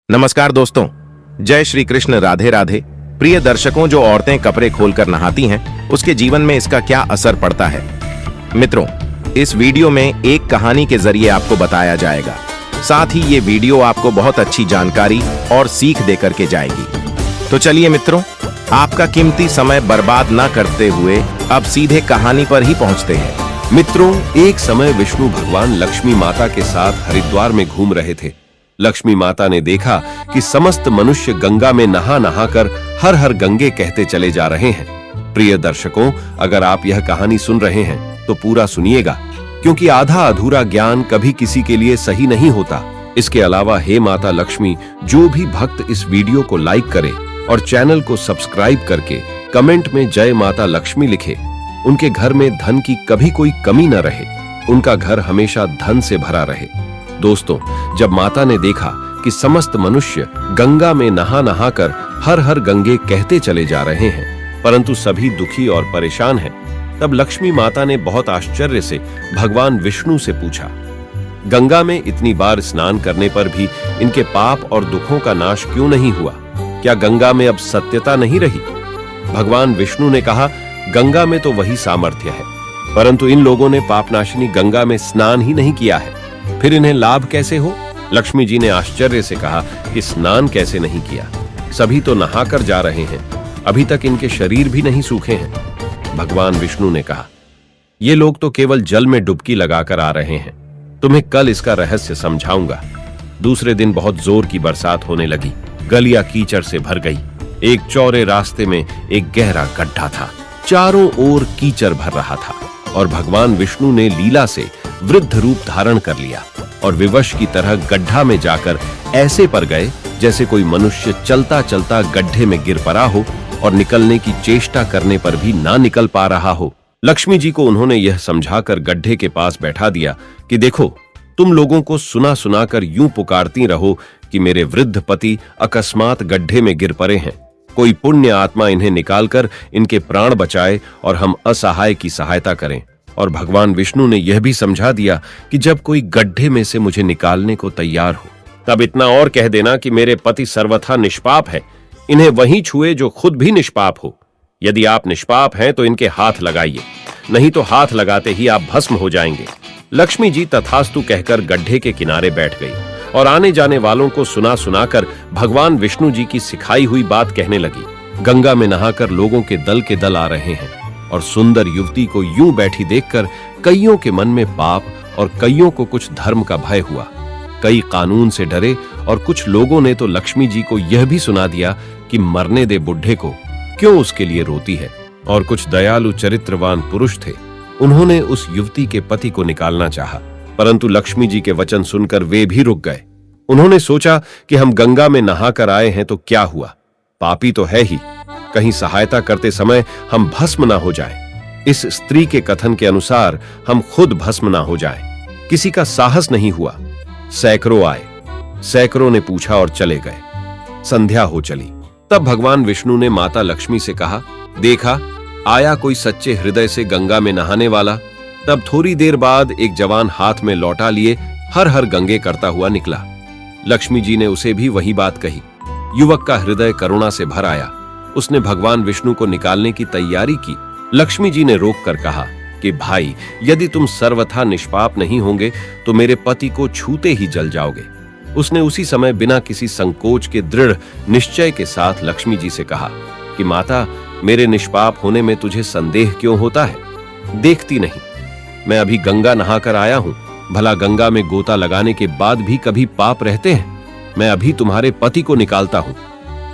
नमस्कार दोस्तों, जय श्री कृष्ण। राधे राधे। प्रिय दर्शकों, जो औरतें कपड़े खोलकर नहाती हैं उसके जीवन में इसका क्या असर पड़ता है। मित्रों, इस वीडियो में एक कहानी के जरिए आपको बताया जाएगा। साथ ही ये वीडियो आपको बहुत अच्छी जानकारी और सीख देकर के जाएगी। तो चलिए मित्रों, आपका कीमती समय बर्बाद ना करते हुए अब सीधे कहानी पर ही पहुंचते हैं। मित्रों, एक समय विष्णु भगवान लक्ष्मी माता के साथ हरिद्वार में घूम रहे थे। लक्ष्मी माता ने देखा कि समस्त मनुष्य गंगा में नहा नहाकर हर हर गंगे कहते चले जा रहे हैं। प्रिय दर्शकों, अगर आप यह कहानी सुन रहे हैं तो पूरा सुनिएगा, क्योंकि आधा अधूरा ज्ञान कभी किसी के लिए सही नहीं होता। इसके अलावा हे माता लक्ष्मी, जो भी भक्त इस वीडियो को लाइक करे और चैनल को सब्सक्राइब करके कमेंट में जय माता लक्ष्मी लिखे, उनके घर में धन की कभी कोई कमी न रहे, उनका घर हमेशा धन से भरा रहे। दोस्तों, जब माता ने देखा कि समस्त मनुष्य गंगा में नहा नहाकर हर हर गंगे कहते चले जा रहे हैं, परंतु सभी दुखी और परेशान हैं, तब लक्ष्मी माता ने बहुत आश्चर्य से भगवान विष्णु से पूछा, गंगा में इतनी बार स्नान करने पर भी इनके पाप और दुखों का नाश क्यों नहीं हुआ? क्या गंगा में अब सत्यता नहीं रही? भगवान विष्णु ने कहा, गंगा में तो वही सामर्थ्य है, परंतु इन लोगों ने पापनाशिनी गंगा में स्नान ही नहीं किया है, फिर इन्हें लाभ कैसे हो? लक्ष्मी जी ने आश्चर्य से कहा कि स्नान कैसे नहीं किया? सभी तो नहाकर जा रहे हैं, अभी तक इनके शरीर भी नहीं सूखे हैं। भगवान विष्णु ने कहा, ये लोग तो केवल जल में डुबकी लगाकर आ रहे हैं, तुम्हें कल इसका रहस्य समझाऊंगा। दूसरे दिन बहुत जोर की बरसात होने लगी, गलियां कीचड़ से भर गई। एक चौड़े रास्ते में एक गहरा गड्ढा था, चारों ओर कीचड़ भर रहा था और भगवान विष्णु ने लीला से वृद्ध रूप धारण कर लिया और विवश की तरह गड्ढा में जाकर ऐसे पर गए जैसे कोई मनुष्य चलता चलता गड्ढे में गिर पड़ा हो और निकलने की चेष्टा करने पर भी ना निकल पा रहा हो। लक्ष्मी जी को उन्होंने यह समझाकर गड्ढे के पास बैठा दिया कि देखो, तुम लोगों को सुना सुनाकर यूं पुकारती रहो कि मेरे वृद्ध पति अकस्मात गड्ढे में गिर पड़े हैं, कोई पुण्य आत्मा इन्हें निकालकर इनके प्राण बचाए और हम असहाय की सहायता करें। और भगवान विष्णु ने यह भी समझा दिया कि जब कोई गड्ढे में से मुझे निकालने को तैयार हो, तब इतना और कह देना कि मेरे पति सर्वथा निष्पाप है, इन्हें वहीं छुए जो खुद भी निष्पाप हो। यदि आप निष्पाप हैं तो इनके हाथ लगाइए, नहीं तो हाथ लगाते ही आप भस्म हो जाएंगे। लक्ष्मी जी तथास्तु कहकर गड्ढे के किनारे बैठ गई और आने जाने वालों को सुना सुनाकर भगवान विष्णु जी की सिखाई हुई बात कहने लगी। गंगा में नहाकर लोगों के दल आ रहे हैं और सुंदर युवती को यूं बैठी देखकर कईयों के मन में पाप और कईयों को कुछ धर्म का भय हुआ। कई कानून से डरे और कुछ लोगों ने तो लक्ष्मी जी को यह भी सुना दिया कि मरने दे बुढ़े को, क्यों उसके लिए रोती है। और कुछ दयालु चरित्रवान पुरुष थे, उन्होंने उस युवती के पति को निकालना चाहा, परंतु लक्ष्मी जी के वचन सुनकर वे भी रुक गए। उन्होंने सोचा कि हम गंगा में नहाकर आए हैं तो क्या हुआ, पापी तो है ही, कहीं सहायता करते समय हम भस्म ना हो जाएं। इस स्त्री के कथन के अनुसार हम खुद भस्म ना हो जाएं। किसी का साहस नहीं हुआ। सैकड़ों आए, सैकड़ों ने पूछा और चले गए। संध्या हो चली, तब भगवान विष्णु ने माता लक्ष्मी से कहा, देखा आया कोई सच्चे हृदय से गंगा में नहाने वाला। तब थोड़ी देर बाद एक जवान हाथ में लौटा लिए हर हर गंगे करता हुआ निकला। लक्ष्मी जी ने उसे भी वही बात कही। युवक का हृदय करुणा से भर आया, उसने भगवान विष्णु को निकालने की तैयारी की। लक्ष्मी जी ने रोककर कहा कि भाई, यदि तुम सर्वथा निष्पाप नहीं होंगे तो मेरे पति को छूते ही जल जाओगे। उसने उसी समय बिना किसी संकोच के दृढ़ निश्चय के साथ लक्ष्मी जी से कहा कि माता, मेरे निष्पाप होने में तुझे संदेह क्यों होता है? देखती नहीं, मैं अभी गंगा नहाकर आया हूं, भला गंगा में गोता लगाने के बाद भी कभी पाप रहते हैं? मैं अभी तुम्हारे पति को निकालता हूं।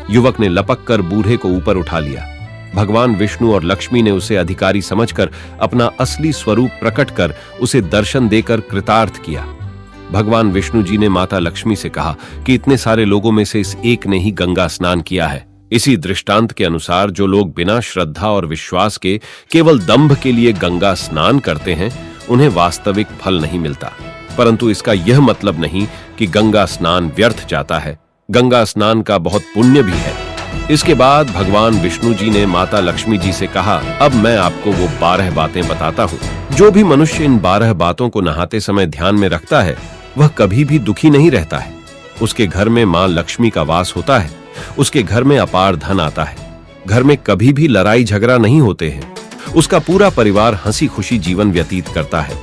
युवक ने लपक कर बूढ़े को ऊपर उठा लिया। भगवान विष्णु और लक्ष्मी ने उसे अधिकारी समझकर अपना असली स्वरूप प्रकट कर उसे दर्शन देकर कृतार्थ किया। भगवान विष्णु जी ने माता लक्ष्मी से कहा कि इतने सारे लोगों में से इस एक ने ही गंगा स्नान किया है। इसी दृष्टांत के अनुसार जो लोग बिना श्रद्धा और विश्वास के केवल दंभ के लिए गंगा स्नान करते हैं, उन्हें वास्तविक फल नहीं मिलता। परंतु इसका यह मतलब नहीं कि गंगा स्नान व्यर्थ जाता है। गंगा स्नान का बहुत पुण्य भी है। इसके बाद भगवान विष्णु जी ने माता लक्ष्मी जी से कहा, अब मैं आपको वो 12 बातें बताता हूँ। जो भी मनुष्य इन 12 बातों को नहाते समय ध्यान में रखता है, वह कभी भी दुखी नहीं रहता है। उसके घर में मां लक्ष्मी का वास होता है। उसके घर में अपार धन आता है। घर में कभी भी लड़ाई झगड़ा नहीं होते हैं। उसका पूरा परिवार हंसी खुशी जीवन व्यतीत करता है।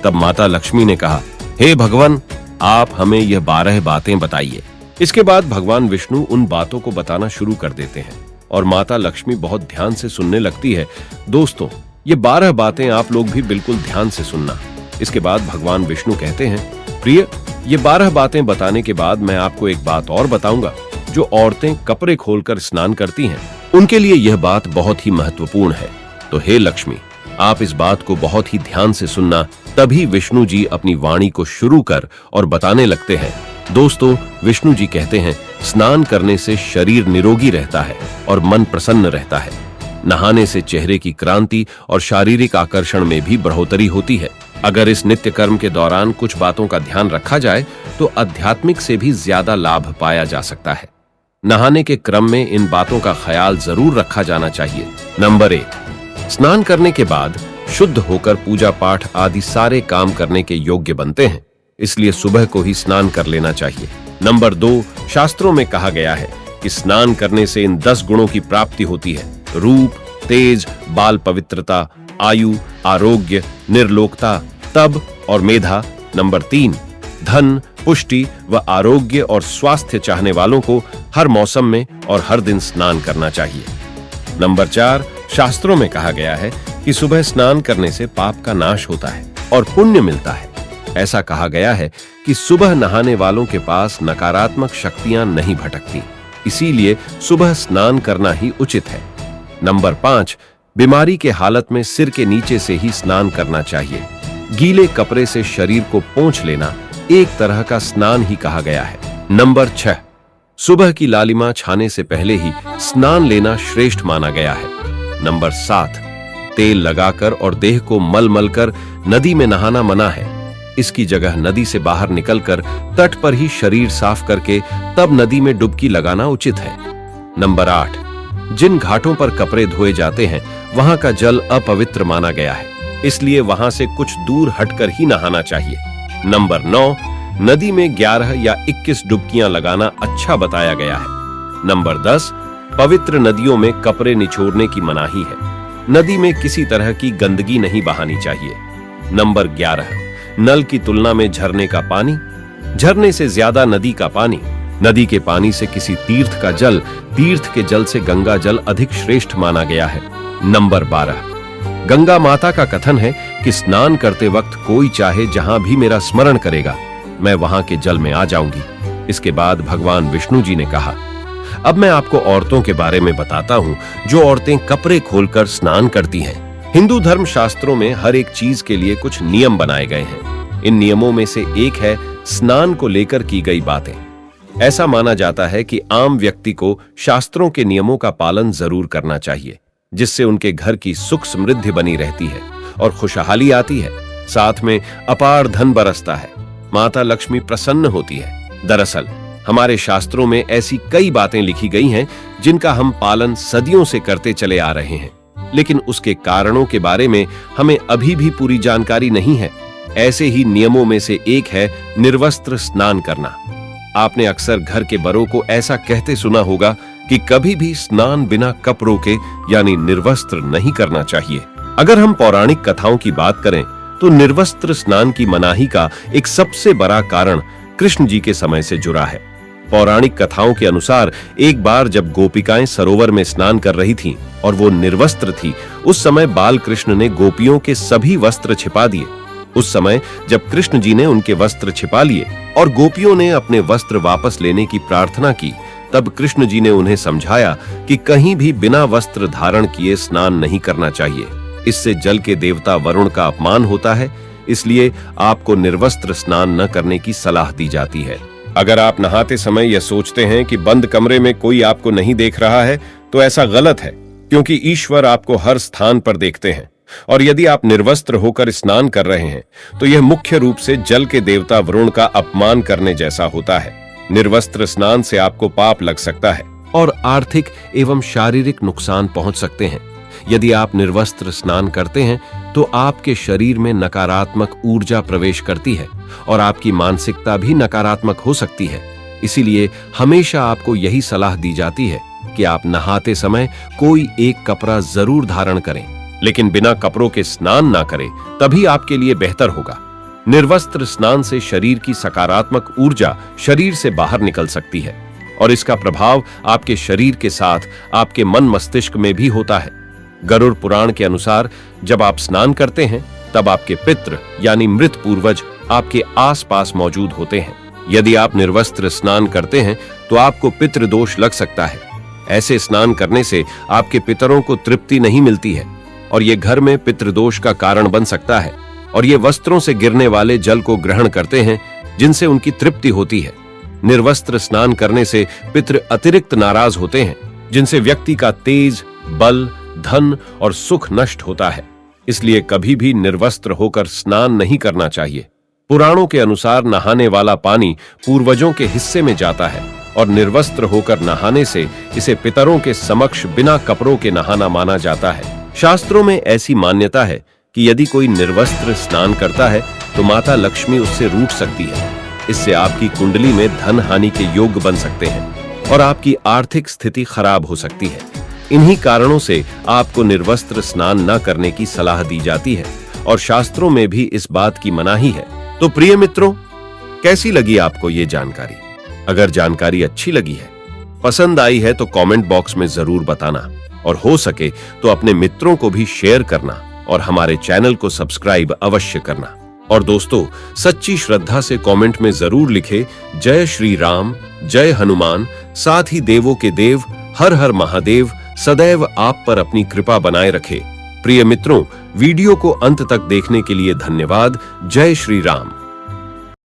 तब माता लक्ष्मी ने कहा, हे भगवान, आप हमें यह 12 बातें बताइए। इसके बाद भगवान विष्णु उन बातों को बताना शुरू कर देते हैं और माता लक्ष्मी बहुत ध्यान से सुनने लगती है। दोस्तों, ये 12 बातें आप लोग भी बिल्कुल ध्यान से सुनना। इसके बाद भगवान विष्णु कहते हैं, प्रिय, ये 12 बातें बताने के बाद मैं आपको एक बात और बताऊंगा। जो औरतें कपड़े खोलकर स्नान करती हैं, उनके लिए यह बात बहुत ही महत्वपूर्ण है। तो हे लक्ष्मी, आप इस बात को बहुत ही ध्यान से सुनना। तभी विष्णु जी अपनी वाणी को शुरू कर और बताने लगते हैं। दोस्तों, विष्णु जी कहते हैं, स्नान करने से शरीर निरोगी रहता है और मन प्रसन्न रहता है। नहाने से चेहरे की क्रांति और शारीरिक आकर्षण में भी बढ़ोतरी होती है। अगर इस नित्य कर्म के दौरान कुछ बातों का ध्यान रखा जाए तो आध्यात्मिक से भी ज्यादा लाभ पाया जा सकता है। नहाने के क्रम में इन बातों का ख्याल जरूर रखा जाना चाहिए। नंबर 1, स्नान करने के बाद शुद्ध होकर पूजा पाठ आदि सारे काम करने के योग्य बनते हैं, इसलिए सुबह को ही स्नान कर लेना चाहिए। नंबर 2, शास्त्रों में कहा गया है कि स्नान करने से इन 10 गुणों की प्राप्ति होती है: रूप, तेज, बाल पवित्रता, आयु, आरोग्य, निर्लोकता, तप और मेधा। नंबर 3, धन, पुष्टि व आरोग्य और स्वास्थ्य चाहने वालों को हर मौसम में और हर दिन स्नान करना चाहिए। नंबर 4, शास्त्रों में कहा गया है कि सुबह स्नान करने से पाप का नाश होता है और पुण्य मिलता है। ऐसा कहा गया है कि सुबह नहाने वालों के पास नकारात्मक शक्तियां नहीं भटकती, इसीलिए सुबह स्नान करना ही उचित है। नंबर 5, बीमारी के हालत में सिर के नीचे से ही स्नान करना चाहिए। गीले कपड़े से शरीर को पोंछ लेना एक तरह का स्नान ही कहा गया है। नंबर 6, सुबह की लालिमा छाने से पहले ही स्नान लेना श्रेष्ठ माना गया है। नंबर 7, तेल लगाकर और देह को मल कर नदी में नहाना मना है। इसकी जगह नदी से बाहर निकलकर तट पर ही शरीर साफ करके तब नदी में डुबकी लगाना उचित है। नंबर 8, जिन घाटों पर कपड़े धोए जाते हैं वहां का जल अपवित्र माना गया है, इसलिए वहां से कुछ दूर हटकर ही नहाना चाहिए। नंबर 9, नदी में 11 या 21 डुबकियां लगाना अच्छा बताया गया है। नंबर 10, पवित्र नदियों में कपड़े निचोड़ने की मनाही है। नदी में किसी तरह की गंदगी नहीं बहानी चाहिए। नंबर 11, नल की तुलना में झरने का पानी, झरने से ज्यादा नदी का पानी, नदी के पानी से किसी तीर्थ का जल, तीर्थ के जल से गंगा जल अधिक श्रेष्ठ माना गया है। नंबर 12, गंगा माता का कथन है कि स्नान करते वक्त कोई चाहे जहां भी मेरा स्मरण करेगा, मैं वहां के जल में आ जाऊंगी। इसके बाद भगवान विष्णु जी ने कहा, अब मैं आपको औरतों के बारे में बताता हूं जो औरतें कपड़े खोलकर स्नान करती हैं। हिंदू धर्म शास्त्रों में हर एक चीज के लिए कुछ नियम बनाए गए हैं। इन नियमों में से एक है स्नान को लेकर की गई बातें। ऐसा माना जाता है कि आम व्यक्ति को शास्त्रों के नियमों का पालन जरूर करना चाहिए, जिससे उनके घर की सुख समृद्धि बनी रहती है और खुशहाली आती है। साथ में अपार धन बरसता है, माता लक्ष्मी प्रसन्न होती है। दरअसल हमारे शास्त्रों में ऐसी कई बातें लिखी गई हैं जिनका हम पालन सदियों से करते चले आ रहे हैं, लेकिन उसके कारणों के बारे में हमें अभी भी पूरी जानकारी नहीं है। ऐसे ही नियमों में से एक है निर्वस्त्र स्नान करना। आपने अक्सर घर के बड़ों को ऐसा कहते सुना होगा कि कभी भी स्नान बिना कपड़ों के यानी निर्वस्त्र नहीं करना चाहिए। अगर हम पौराणिक कथाओं की बात करें तो निर्वस्त्र स्नान की मनाही का एक सबसे बड़ा कारण कृष्ण जी के समय से जुड़ा है। पौराणिक कथाओं के अनुसार एक बार जब गोपिकाएं सरोवर में स्नान कर रही थीं और वो निर्वस्त्र थी, उस समय बाल कृष्ण ने गोपियों के सभी वस्त्र छिपा दिए। उस समय जब कृष्ण जी ने उनके वस्त्र छिपा लिए और गोपियों ने अपने वस्त्र वापस लेने की प्रार्थना की, तब कृष्ण जी ने उन्हें समझाया कि कहीं भी बिना वस्त्र धारण किए स्नान नहीं करना चाहिए। इससे जल के देवता वरुण का अपमान होता है, इसलिए आपको निर्वस्त्र स्नान न करने की सलाह दी जाती है। अगर आप नहाते समय यह सोचते हैं कि बंद कमरे में कोई आपको नहीं देख रहा है, तो ऐसा गलत है, क्योंकि ईश्वर आपको हर स्थान पर देखते हैं। और यदि आप निर्वस्त्र होकर स्नान कर रहे हैं तो यह मुख्य रूप से जल के देवता वरुण का अपमान करने जैसा होता है। निर्वस्त्र स्नान से आपको पाप लग सकता है और आर्थिक एवं शारीरिक नुकसान पहुंच सकते हैं। यदि आप निर्वस्त्र स्नान करते हैं तो आपके शरीर में नकारात्मक ऊर्जा प्रवेश करती है और आपकी मानसिकता भी नकारात्मक हो सकती है। इसीलिए हमेशा आपको यही सलाह दी जाती है कि आप नहाते समय कोई एक कपड़ा जरूर धारण करें, लेकिन बिना कपड़ों के स्नान ना करें, तभी आपके लिए बेहतर होगा। निर्वस्त्र स्नान से शरीर की सकारात्मक ऊर्जा शरीर से बाहर निकल सकती है और इसका प्रभाव आपके शरीर के साथ आपके मन मस्तिष्क में भी होता है। गरुड़ पुराण के अनुसार जब आप स्नान करते हैं तब आपके पितृ यानी मृत पूर्वज आपके आसपास मौजूद होते हैं। यदि आप निर्वस्त्र स्नान करते हैं तो आपको पितृदोष लग सकता है। ऐसे स्नान करने से आपके पितरों को तृप्ति नहीं मिलती है और ये घर में पितृदोष का कारण बन सकता है और ये वस्त्रों से गिरने वाले जल को ग्रहण करते हैं जिनसे उनकी तृप्ति होती है। निर्वस्त्र स्नान करने से पितृ अतिरिक्त नाराज होते हैं जिनसे व्यक्ति का तेज, बल, धन और सुख नष्ट होता है। इसलिए कभी भी निर्वस्त्र होकर स्नान नहीं करना चाहिए। पुराणों के अनुसार नहाने वाला पानी पूर्वजों के हिस्से में जाता है और निर्वस्त्र होकर नहाने से इसे पितरों के समक्ष बिना कपड़ों के नहाना माना जाता है। शास्त्रों में ऐसी मान्यता है कि यदि कोई निर्वस्त्र स्नान करता है तो माता लक्ष्मी उससे रूठ सकती है। इससे आपकी कुंडली में धन हानि के योग बन सकते हैं और आपकी आर्थिक स्थिति खराब हो सकती है। इन्हीं कारणों से आपको निर्वस्त्र स्नान न करने की सलाह दी जाती है और शास्त्रों में भी इस बात की मनाही है। तो प्रिय मित्रों, कैसी लगी आपको ये जानकारी? अगर जानकारी अच्छी लगी है, पसंद आई है तो कमेंट बॉक्स में जरूर बताना और हो सके तो अपने मित्रों को भी शेयर करना और हमारे चैनल को सब्सक्राइब अवश्य करना। और दोस्तों, सच्ची श्रद्धा से कमेंट में जरूर लिखे जय श्री राम, जय हनुमान, साथ ही देवों के देव हर हर महादेव सदैव आप पर अपनी कृपा बनाए रखे। प्रिय मित्रों, वीडियो को अंत तक देखने के लिए धन्यवाद। जय श्री राम।